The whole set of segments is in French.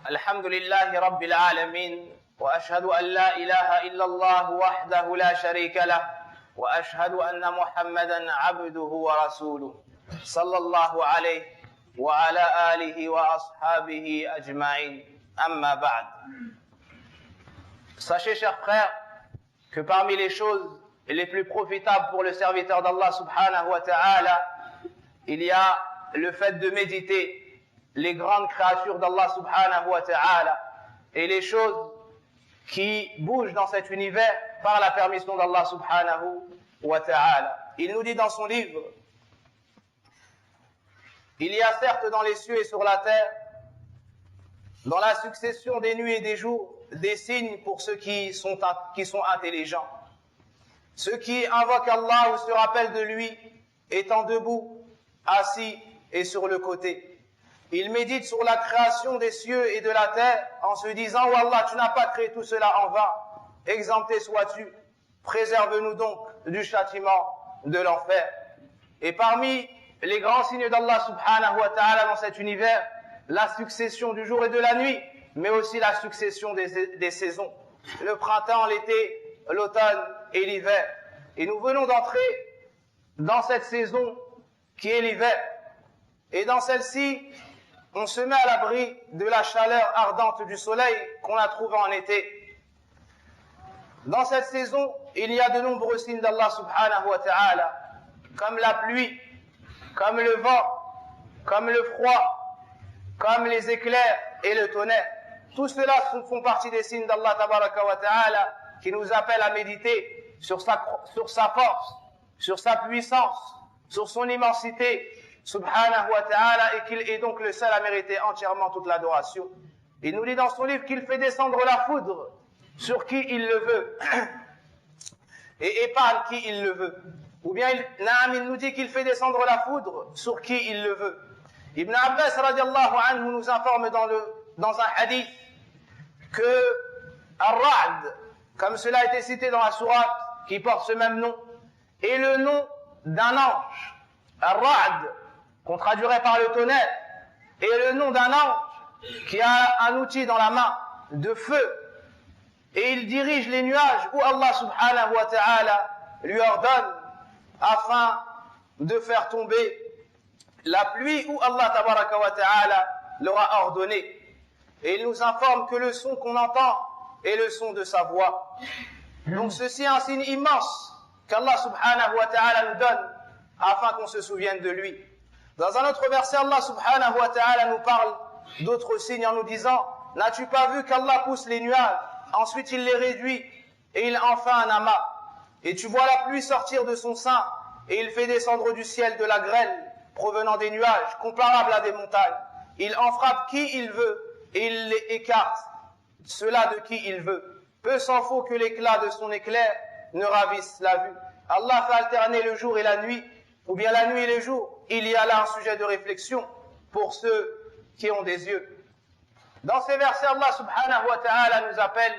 الحمد لله رب العالمين وأشهد أن لا إله إلا الله وحده لا شريك له وأشهد أن محمدا عبده ورسوله صلى الله عليه وعلى آله وأصحابه أجمعين أما بعد. Sachez, chers frères, que parmi les choses les plus profitables pour le serviteur d'Allah subhanahu wa ta'ala, il y a le fait de méditer les grandes créatures d'Allah subhanahu wa ta'ala et les choses qui bougent dans cet univers par la permission d'Allah subhanahu wa ta'ala. Il nous dit dans son livre: il y a certes dans les cieux et sur la terre, dans la succession des nuits et des jours, des signes pour ceux qui sont intelligents. Ceux qui invoquent Allah ou se rappellent de lui, étant debout, assis et sur le côté. Ils méditent sur la création des cieux et de la terre en se disant: oh Allah, tu n'as pas créé tout cela en vain, exempté sois-tu, préserve-nous donc du châtiment de l'enfer. Et parmi les grands signes d'Allah subhanahu wa ta'ala dans cet univers, la succession du jour et de la nuit, mais aussi la succession des saisons, le printemps, l'été, l'automne et l'hiver. Et nous venons d'entrer dans cette saison qui est l'hiver. Et dans celle-ci, on se met à l'abri de la chaleur ardente du soleil qu'on a trouvé en été. Dans cette saison, il y a de nombreux signes d'Allah subhanahu wa ta'ala, comme la pluie, comme le vent, comme le froid, comme les éclairs et le tonnerre. Tout cela font partie des signes d'Allah tabaraka wa ta'ala qui nous appellent à méditer sur sa force, sur sa puissance, sur son immensité, subhanahu wa ta'ala, et qu'il est donc le seul à mériter entièrement toute l'adoration. Il nous dit dans son livre qu'il fait descendre la foudre sur qui il le veut et épargne qui il le veut. Ou bien il nous dit qu'il fait descendre la foudre sur qui il le veut. Ibn Abbas radiallahu anhu nous informe dans un hadith que Ar-Ra'd, comme cela a été cité dans la sourate qui porte ce même nom, est le nom d'un ange. Ar-Ra'd, qu'on traduirait par le tonnerre, est le nom d'un ange qui a un outil dans la main de feu, et il dirige les nuages où Allah subhanahu wa ta'ala lui ordonne afin de faire tomber la pluie où Allah tabaraka wa ta'ala leur a ordonné. Et il nous informe que le son qu'on entend est le son de sa voix. Donc ceci est un signe immense qu'Allah subhanahu wa ta'ala nous donne afin qu'on se souvienne de lui. Dans un autre verset, Allah subhanahu wa ta'ala nous parle d'autres signes en nous disant: n'as-tu pas vu qu'Allah pousse les nuages, ensuite il les réduit et il en fait un amas, et tu vois la pluie sortir de son sein et il fait descendre du ciel de la grêle provenant des nuages, comparable à des montagnes. Il en frappe qui il veut et il les écarte, cela de qui il veut. Peu s'en faut que l'éclat de son éclair ne ravisse la vue. Allah fait alterner le jour et la nuit, ou bien la nuit et le jour. Il y a là un sujet de réflexion pour ceux qui ont des yeux. Dans ces versets, Allah subhanahu wa ta'ala nous appelle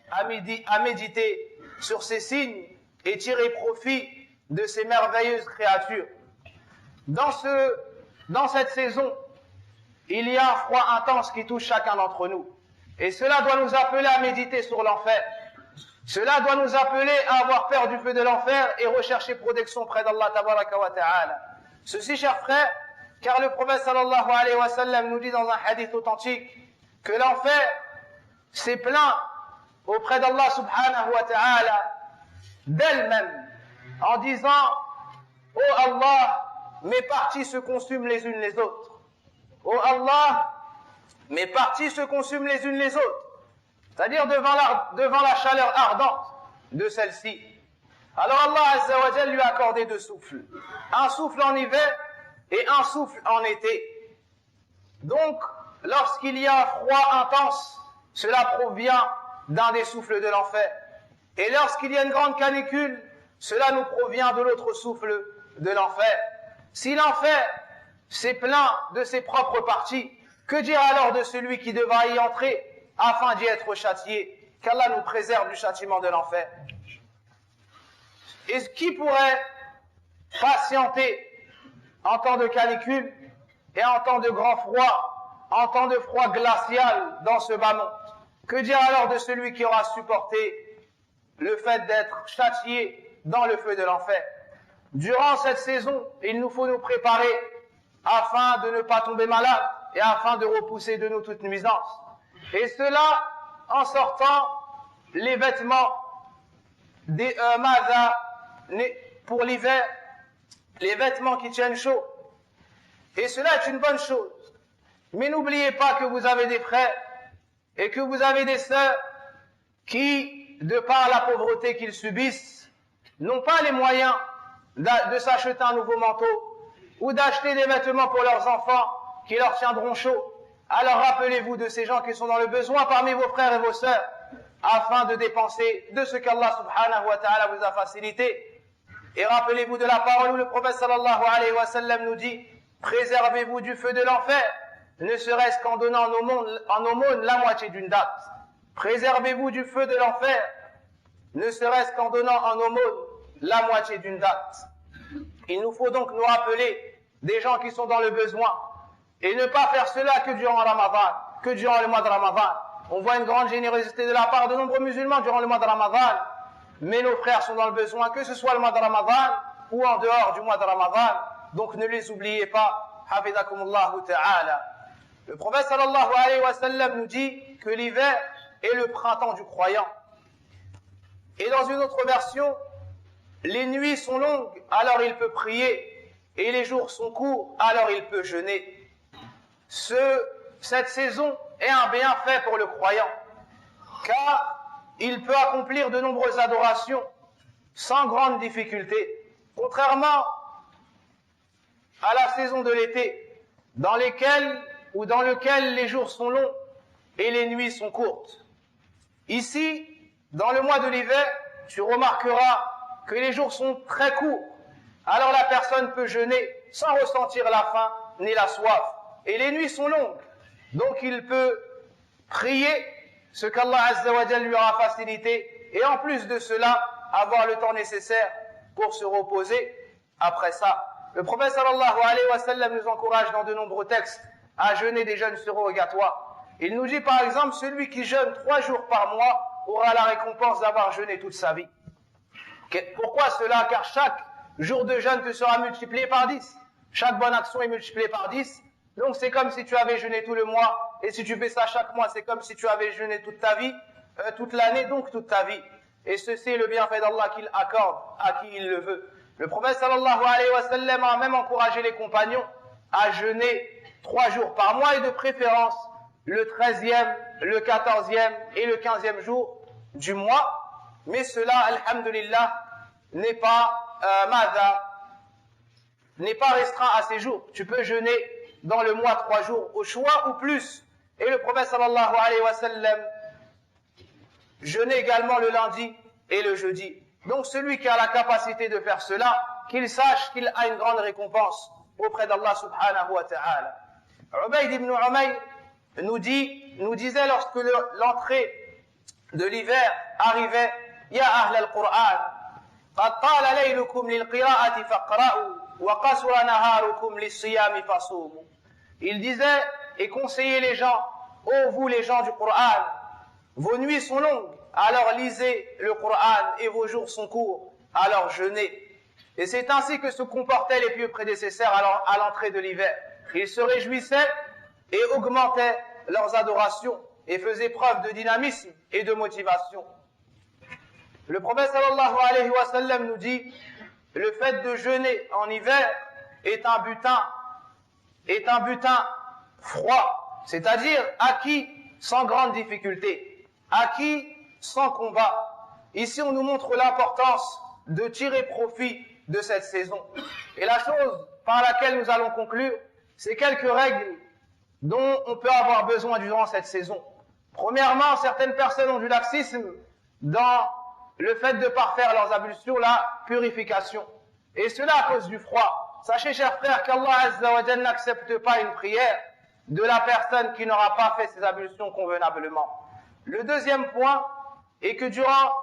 à méditer sur ces signes et tirer profit de ces merveilleuses créatures. Dans cette saison, il y a un froid intense qui touche chacun d'entre nous. Et cela doit nous appeler à méditer sur l'enfer. Cela doit nous appeler à avoir peur du feu de l'enfer et rechercher protection près d'Allah tabaraka wa ta'ala. Ceci, chers frères, car le prophète sallallahu alayhi wa sallam nous dit dans un hadith authentique que l'enfer s'est plaint auprès d'Allah subhanahu wa ta'ala d'elle-même en disant: oh Allah, mes parties se consument les unes les autres. Oh Allah, mes parties se consument les unes les autres. C'est-à-dire devant la chaleur ardente de celle-ci. Alors Allah Azza wa Jal lui a accordé deux souffles. Un souffle en hiver et un souffle en été. Donc, lorsqu'il y a un froid intense, cela provient d'un des souffles de l'enfer. Et lorsqu'il y a une grande canicule, cela nous provient de l'autre souffle de l'enfer. Si l'enfer s'est plaint de ses propres parties, que dire alors de celui qui devra y entrer afin d'y être châtié? Qu'Allah nous préserve du châtiment de l'enfer. Et qui pourrait patienter en temps de canicule et en temps de grand froid en temps de froid glacial dans ce bas monde. Que dire alors de celui qui aura supporté le fait d'être châtié dans le feu de l'enfer? Durant cette saison, il nous faut nous préparer afin de ne pas tomber malade et afin de repousser de nous toute nuisance. Et cela en sortant les vêtements pour l'hiver, les vêtements qui tiennent chaud. Et cela est une bonne chose. Mais n'oubliez pas que vous avez des frères et que vous avez des sœurs qui, de par la pauvreté qu'ils subissent, n'ont pas les moyens de s'acheter un nouveau manteau ou d'acheter des vêtements pour leurs enfants qui leur tiendront chaud. Alors rappelez-vous de ces gens qui sont dans le besoin parmi vos frères et vos sœurs afin de dépenser de ce qu'Allah subhanahu wa ta'ala vous a facilité. Et rappelez-vous de la parole où le prophète sallallahu alayhi wa sallam nous dit: préservez-vous du feu de l'enfer, ne serait-ce qu'en donnant en aumône la moitié d'une date. Préservez-vous du feu de l'enfer, ne serait-ce qu'en donnant en aumône la moitié d'une date. Il nous faut donc nous rappeler des gens qui sont dans le besoin et ne pas faire cela que durant Ramadan, que durant le mois de Ramadan. On voit une grande générosité de la part de nombreux musulmans durant le mois de Ramadan, mais nos frères sont dans le besoin, que ce soit le mois de Ramadan ou en dehors du mois de Ramadan. Donc ne les oubliez pas. Hafizakumullahu ta'ala. Le prophète sallallahu alayhi wa sallam nous dit que l'hiver est le printemps du croyant. Et dans une autre version, les nuits sont longues, alors il peut prier, et les jours sont courts, alors il peut jeûner. Cette saison est un bienfait pour le croyant, car il peut accomplir de nombreuses adorations sans grande difficulté, contrairement à la saison de l'été, dans lequel les jours sont longs et les nuits sont courtes. Ici, dans le mois de l'hiver, tu remarqueras que les jours sont très courts, alors la personne peut jeûner sans ressentir la faim ni la soif. Et les nuits sont longues, donc il peut prier ce qu'Allah Azza wa Jalla lui aura facilité, et en plus de cela, avoir le temps nécessaire pour se reposer après ça. Le prophète sallallahu alayhi wa sallam nous encourage dans de nombreux textes à jeûner des jeûnes surrogatoires. Il nous dit par exemple, celui qui jeûne 3 jours par mois aura la récompense d'avoir jeûné toute sa vie. Pourquoi cela? Car chaque jour de jeûne te sera multiplié par 10. Chaque bonne action est multipliée par 10. Donc c'est comme si tu avais jeûné tout le mois. Et si tu fais ça chaque mois, c'est comme si tu avais jeûné toute ta vie, toute l'année, donc toute ta vie. Et ceci est le bienfait d'Allah qu'il accorde à qui il le veut. Le prophète sallallahu alayhi wa sallam a même encouragé les compagnons à jeûner 3 jours par mois et de préférence le 13e, le 14e et le 15e jour du mois. Mais cela, alhamdulillah, n'est pas restreint à ces jours. Tu peux jeûner dans le mois 3 jours au choix ou plus. Et le prophète sallallahu alayhi wa sallam jeûnait également le lundi et le jeudi. Donc celui qui a la capacité de faire cela, qu'il sache qu'il a une grande récompense auprès d'Allah subhanahu wa ta'ala. Ubayd ibn Umayr nous disait lorsque l'entrée de l'hiver arrivait: Ya ahl al-Qur'an, qad tala laylukum lil-qira'ati faqra'u wa qasura naharukum lis-siyami fasumu. Il disait et conseillait les gens: ô vous les gens du Qur'an, vos nuits sont longues, alors lisez le Qur'an, et vos jours sont courts, alors jeûnez. Et c'est ainsi que se comportaient les pieux prédécesseurs à l'entrée de l'hiver. Ils se réjouissaient et augmentaient leurs adorations et faisaient preuve de dynamisme et de motivation. Le prophète sallallahu alayhi wa sallam nous dit: le fait de jeûner en hiver est un butin froid, c'est-à-dire acquis sans grande difficulté, acquis sans combat. Ici, on nous montre l'importance de tirer profit de cette saison. Et la chose par laquelle nous allons conclure, c'est quelques règles dont on peut avoir besoin durant cette saison. Premièrement, certaines personnes ont du laxisme dans le fait de parfaire leurs ablutions, la purification. Et cela à cause du froid. Sachez, chers frères, qu'Allah Azza wa Jalla n'accepte pas une prière de la personne qui n'aura pas fait ses ablutions convenablement. Le deuxième point est que durant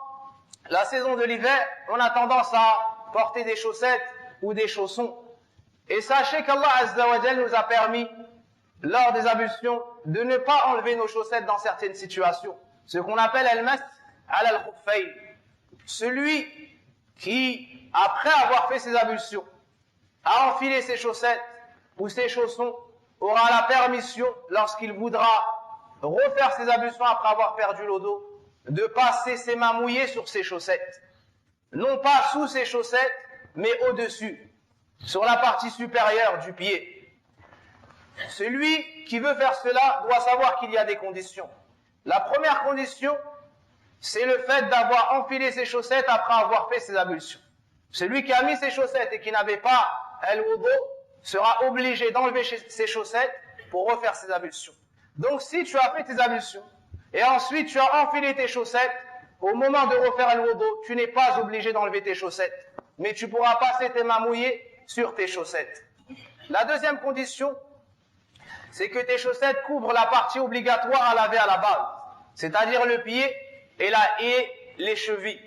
la saison de l'hiver, on a tendance à porter des chaussettes ou des chaussons. Et sachez qu'Allah Azza wa Jalla nous a permis lors des ablutions, de ne pas enlever nos chaussettes dans certaines situations. Ce qu'on appelle al-mas ala al-khuffayn. Celui qui, après avoir fait ses ablutions, a enfilé ses chaussettes ou ses chaussons, aura la permission, lorsqu'il voudra refaire ses ablutions après avoir perdu l'eau d'eau, de passer ses mains mouillées sur ses chaussettes. Non pas sous ses chaussettes, mais au-dessus, sur la partie supérieure du pied. Celui qui veut faire cela doit savoir qu'il y a des conditions. La première condition, c'est le fait d'avoir enfilé ses chaussettes après avoir fait ses ablutions. Celui qui a mis ses chaussettes et qui n'avait pas al-wudu sera obligé d'enlever ses chaussettes pour refaire ses ablutions. Donc si tu as fait tes ablutions et ensuite tu as enfilé tes chaussettes, au moment de refaire al-wudu, tu n'es pas obligé d'enlever tes chaussettes, mais tu pourras passer tes mains mouillées sur tes chaussettes. La deuxième condition, c'est que tes chaussettes couvrent la partie obligatoire à laver à la base, c'est-à-dire le pied et les chevilles.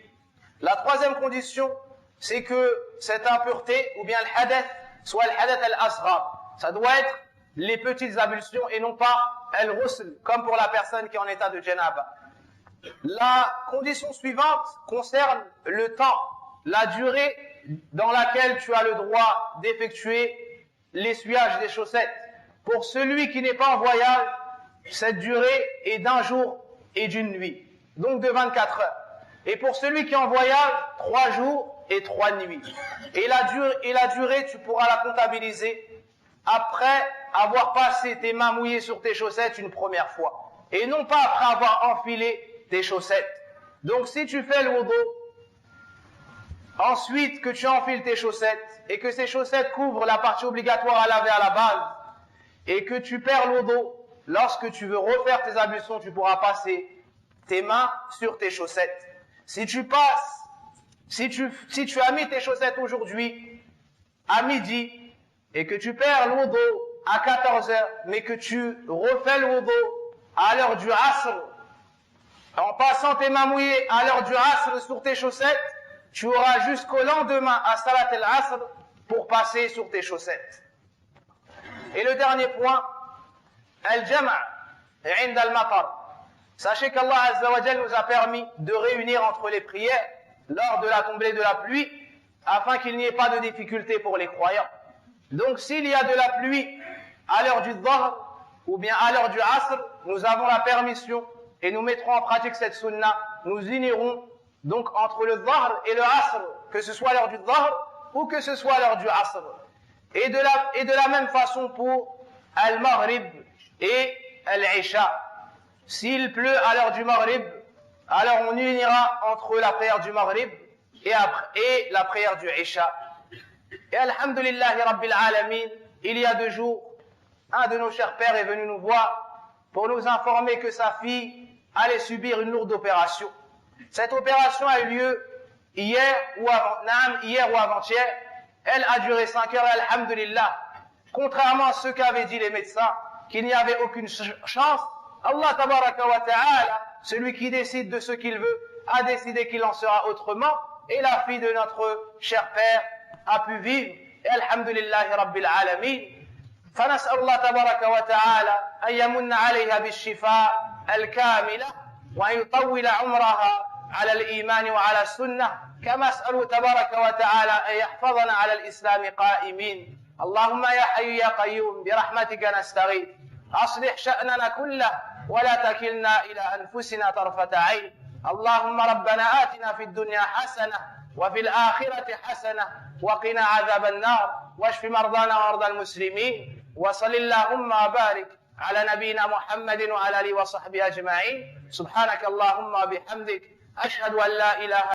La troisième condition, c'est que cette impureté, ou bien le hadath, soit le hadath al-asghar. Ça doit être les petites ablutions et non pas al-ghusl, comme pour la personne qui est en état de janaba. La condition suivante concerne le temps, la durée dans laquelle tu as le droit d'effectuer l'essuyage des chaussettes. Pour celui qui n'est pas en voyage, cette durée est d'1 jour et d'1 nuit, donc de 24 heures. Et pour celui qui est en voyage, 3 jours et 3 nuits. Et la durée, tu pourras la comptabiliser après avoir passé tes mains mouillées sur tes chaussettes une première fois. Et non pas après avoir enfilé tes chaussettes. Donc si tu fais le wudu, ensuite que tu enfiles tes chaussettes, et que ces chaussettes couvrent la partie obligatoire à laver à la base, et que tu perds l'eau d'eau, lorsque tu veux refaire tes ablutions, tu pourras passer tes mains sur tes chaussettes. Si tu as mis tes chaussettes aujourd'hui à midi et que tu perds l'eau d'eau à 14 heures, mais que tu refais l'eau d'eau à l'heure du asr, en passant tes mains mouillées à l'heure du asr sur tes chaussettes, tu auras jusqu'au lendemain à salat al-asr pour passer sur tes chaussettes. Et le dernier point, al-jama' 'inda al-matar. Sachez qu'Allah Azza wa Jal nous a permis de réunir entre les prières lors de la tombée de la pluie, afin qu'il n'y ait pas de difficulté pour les croyants. Donc s'il y a de la pluie à l'heure du dhahr ou bien à l'heure du asr, nous avons la permission et nous mettrons en pratique cette sunna. Nous unirons donc entre le dhahr et le asr, que ce soit à l'heure du dhahr ou que ce soit à l'heure du asr. Et de la même façon pour al-maghrib et al-isha. S'il pleut à l'heure du maghrib, alors on unira entre la prière du maghrib et la prière du isha. Et alhamdulillahi rabbil alamin, il y a 2 jours, un de nos chers pères est venu nous voir pour nous informer que sa fille allait subir une lourde opération. Cette opération a eu lieu hier ou avant-hier. Elle a duré 5 heures, alhamdulillah. Contrairement à ce qu'avaient dit les médecins, qu'il n'y avait aucune chance, Allah tabaraka wa ta'ala, celui qui décide de ce qu'il veut, a décidé qu'il en sera autrement, et la fille de notre cher père a pu vivre, et alhamdulillahi rabbil alamin. فنسأل الله تبارك وتعالى أن يمن عليها بالشفاء الكاملة وأن يطول عمرها على الإيمان وعلى السنة، كما أسأل تبارك وتعالى أن يحفظنا على الإسلام قائمين. اللهم يا حي يا قيوم برحمتك نستغيث، أصلح شأننا كله ولا تكلنا إلى أنفسنا طرفة عين. اللهم ربنا آتنا في الدنيا حسنة وفي الآخرة حسنة وقنا عذاب النار، واشف مرضانا ومرضى المسلمين، وصل اللهم وبارك على نبينا محمد وعلى آله وصحبه أجمعين. سبحانك اللهم وبحمدك، أشهد أن لا إله